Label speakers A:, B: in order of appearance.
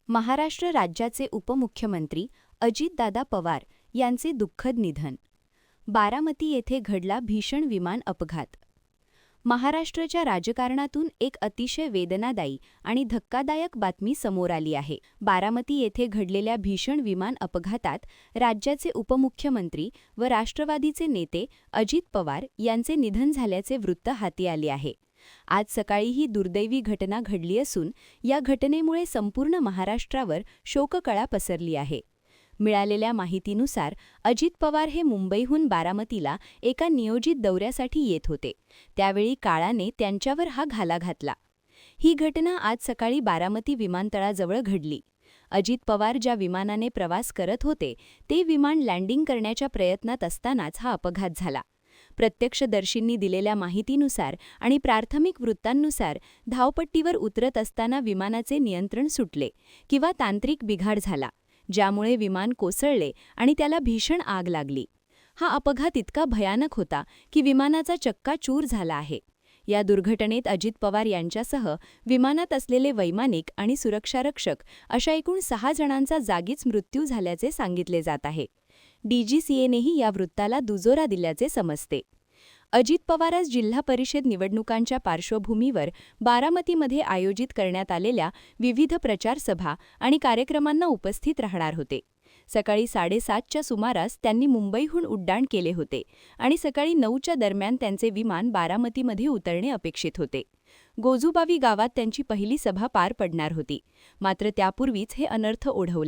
A: महाराष्ट्र राज्याचे उपमुख्यमंत्री अजितदादा पवार यांचे दुःखद निधन. बारामती येथे घडला भीषण विमान अपघात. महाराष्ट्राच्या राजकारणातून एक अतिशय वेदनादायी आणि धक्कादायक बातमी समोर आली आहे. बारामती येथे घडलेल्या भीषण विमान अपघातात राज्याचे उपमुख्यमंत्री व राष्ट्रवादीचे नेते अजित पवार यांचे निधन झाल्याचे वृत्त हाती आले आहे. आज सकाळी ही दुर्दैवी घटना घडली असून या घटनेमुळे संपूर्ण महाराष्ट्रावर शोककळा पसरली आहे. मिळालेल्या माहितीनुसार अजित पवार हे मुंबईहून बारामतीला एका नियोजित दौऱ्यासाठी येत होते. त्यावेळी काळाने त्यांच्यावर हा घाला घातला. ही घटना आज सकाळी बारामती विमानतळाजवळ घडली. अजित पवार ज्या विमानाने प्रवास करत होते ते विमान लँडिंग करण्याच्या प्रयत्नात असतानाच हा अपघात झाला. प्रत्यक्षदर्शींनी दिलेल्या माहितीनुसार आणि प्राथमिक वृत्तांनुसार धावपट्टीवर उतरत असताना विमानाचे नियंत्रण सुटले किंवा तांत्रिक बिघाड झाला, ज्यामुळे विमान कोसळले आणि त्याला भीषण आग लागली. हा अपघात इतका भयानक होता की विमानाचा चक्का चूर झाला आहे. या दुर्घटनेत अजित पवार यांच्यासह विमानात असलेले वैमानिक आणि सुरक्षारक्षक अशा एकूण 6 जणांचा जागीच मृत्यू झाल्याचे सांगितले जात आहे. DGCAनेही या वृत्ताला दुजोरा दिल्याचे समजते. अजित पवार आज जिल्हा परिषद निवडणुकांच्या पार्श्वभूमीवर बारामतीमध्ये आयोजित करण्यात आलेल्या विविध प्रचार सभा आणि कार्यक्रमांना उपस्थित राहणार होते. सकाळी 7:30च्या सुमारास त्यांनी मुंबईहून उड्डाण केले होते आणि सकाळी 9च्या दरम्यान त्यांचे विमान बारामतीमध्ये उतरणे अपेक्षित होते. गोजूबावी गावात त्यांची पहिली सभा पार पडणार होती, मात्र त्यापूर्वीच हे अनर्थ ओढवला.